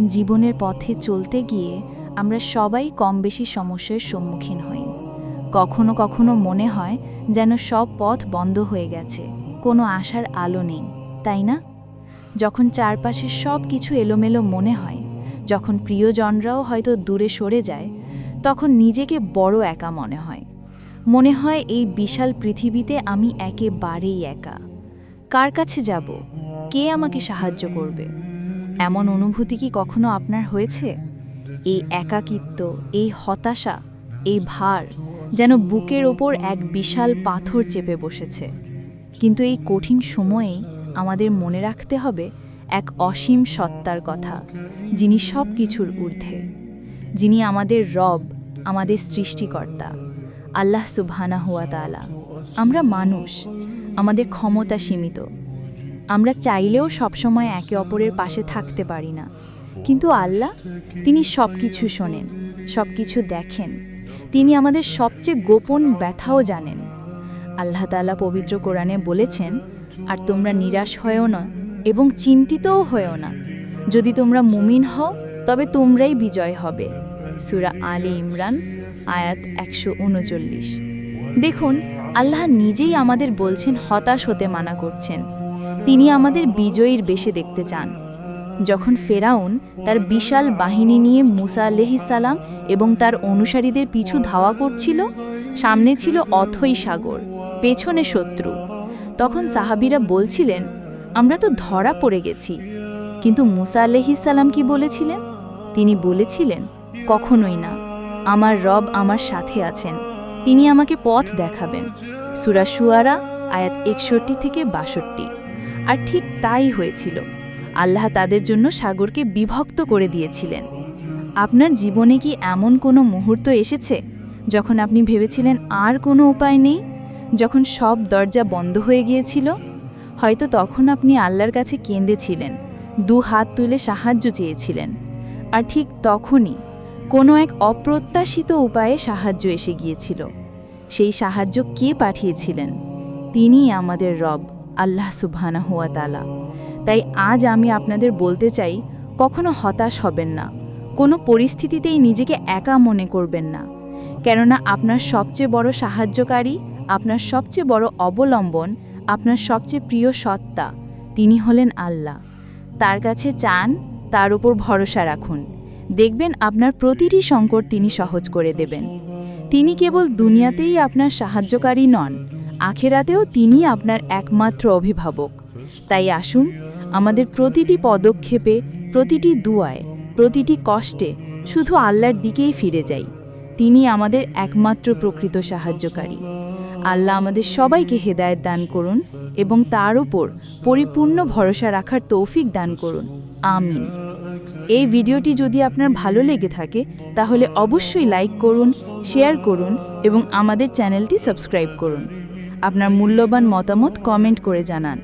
জীবনের পথে চলতে গিয়ে আমরা সবাই কম বেশি সমস্যার সম্মুখীন হই। কখনো কখনো মনে হয় যেন সব পথ বন্ধ হয়ে গেছে, কোনো আশার আলো নেই, তাই না? যখন চারপাশে সব কিছু এলোমেলো মনে হয়, যখন প্রিয়জনরাও হয়তো দূরে সরে যায়, তখন নিজেকে বড় একা মনে হয়। মনে হয় এই বিশাল পৃথিবীতে আমি একেবারেই একা। কার কাছে যাব? কে আমাকে সাহায্য করবে? এমন অনুভূতি কি কখনো আপনার হয়েছে? এই একাকিত্ব, এই হতাশা, এই ভার যেন বুকের ওপর এক বিশাল পাথর চেপে বসেছে। কিন্তু এই কঠিন সময়েই আমাদের মনে রাখতে হবে এক অসীম সত্তার কথা, যিনি সব কিছুর ঊর্ধ্বে, যিনি আমাদের রব, আমাদের সৃষ্টিকর্তা, আল্লাহ সুবহানাহু ওয়া তাআলা। আমরা মানুষ, আমাদের ক্ষমতা সীমিত। আমরা চাইলেও সবসময় একে অপরের পাশে থাকতে পারি না, কিন্তু আল্লাহ, তিনি সব কিছু শোনেন, সব কিছু দেখেন। তিনি আমাদের সবচেয়ে গোপন ব্যথাও জানেন। আল্লাহ তাআলা পবিত্র কোরআনে বলেছেন, আর তোমরা নিরাশ হয়েও না এবং চিন্তিতও হয়েও না। যদি তোমরা মুমিন হও তবে তোমরাই বিজয় হবে। সূরা আলে ইমরান আয়াত 139। দেখুন, আল্লাহ নিজেই আমাদের বলছেন, হতাশ হতে মানা করছেন। তিনি আমাদের বিজয়ীর বেশে দেখতে চান। যখন ফেরাউন তার বিশাল বাহিনী নিয়ে মুসা আলাইহিস সালাম এবং তার অনুসারীদের পিছু ধাওয়া করছিল, সামনে ছিল অথই সাগর, পেছনে শত্রু, তখন সাহাবীরা বলছিলেন, আমরা তো ধরা পড়ে গেছি। কিন্তু মুসা আলাইহিস সালাম কি বলেছিলেন? তিনি বলেছিলেন, কখনোই না, আমার রব আমার সাথে আছেন, তিনি আমাকে পথ দেখাবেন। সূরা শুআরা আয়াত 61 থেকে 62। আর ঠিক তাই হয়েছিল। আল্লাহ তাদের জন্য সাগরকে বিভক্ত করে দিয়েছিলেন। আপনার জীবনে কি এমন কোনো মুহূর্ত এসেছে যখন আপনি ভেবেছিলেন আর কোনো উপায় নেই, যখন সব দরজা বন্ধ হয়ে গিয়েছিল? হয়তো তখন আপনি আল্লাহর কাছে কেঁদেছিলেন, দু হাত তুলে সাহায্য চেয়েছিলেন। আর ঠিক তখনই কোনো এক অপ্রত্যাশিত উপায়ে সাহায্য এসে গিয়েছিল। সেই সাহায্য কে পাঠিয়েছিলেন? তিনিই আমাদের রব, আল্লাহ সুবহানাহু ওয়া তাআলা। তাই আজ আমি আপনাদের বলতে চাই, কখনো হতাশ হবেন না, কোনো পরিস্থিতিতেই নিজেকে একা মনে করবেন না। কেননা আপনার সবচেয়ে বড় সাহায্যকারী, আপনার সবচেয়ে বড় অবলম্বন, আপনার সবচেয়ে প্রিয় সত্তা, তিনি হলেন আল্লাহ। তার কাছে চান, তার উপর ভরসা রাখুন। দেখবেন আপনার প্রতিটি সংকট তিনি সহজ করে দেবেন। তিনি কেবল দুনিয়াতেই আপনার সাহায্যকারী নন, আখিরাতেও তিনি আপনার একমাত্র অভিভাবক। তাই আসুন, আমাদের প্রতিটি পদক্ষেপে, প্রতিটি দুয়ায়, প্রতিটি কষ্টে শুধু আল্লাহর দিকেই ফিরে যাই। তিনি আমাদের একমাত্র প্রকৃত সাহায্যকারী। আল্লাহ আমাদের সবাইকে হেদায়েত দান করুন এবং তার উপর পরিপূর্ণ ভরসা রাখার তৌফিক দান করুন। আমিন। এই ভিডিওটি যদি আপনার ভালো লেগে থাকে তাহলে অবশ্যই লাইক করুন, শেয়ার করুন এবং আমাদের চ্যানেলটি সাবস্ক্রাইব করুন। আপনার মূল্যবান মতামত কমেন্ট করে জানান।